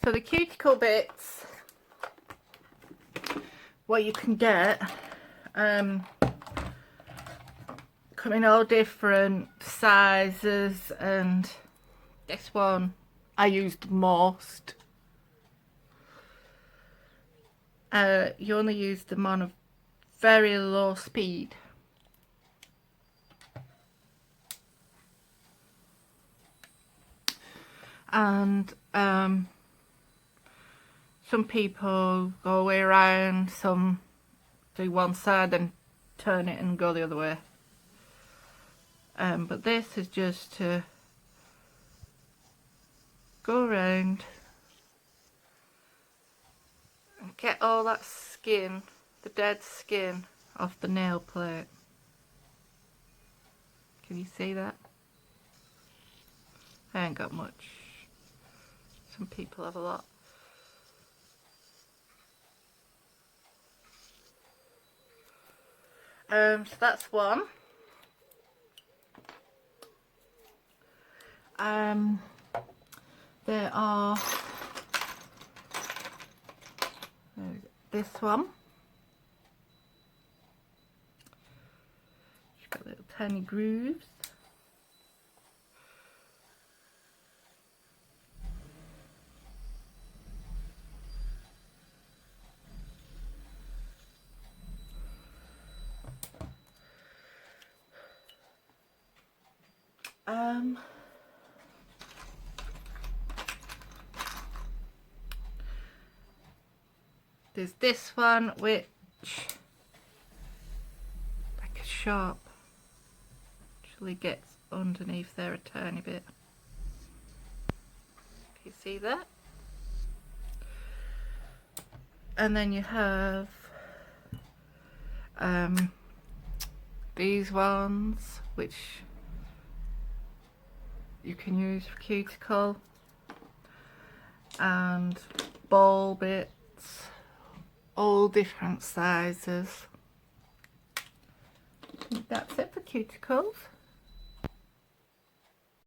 So the cuticle bits, what you can get, come in all different sizes, and this one I used most. You only use them on a very low speed. And some people go away around, some do one side and turn it and go the other way. But this is just to go around and get all that skin, the dead skin, off the nail plate. Can you see that? I ain't got much. Some people have a lot. So that's one. There are this one. It's got little tiny grooves. There's this one which like a sharp actually gets underneath there a tiny bit. Can you see that? And then you have these ones which you can use for cuticle, and ball bits, all different sizes. I think that's it for cuticles.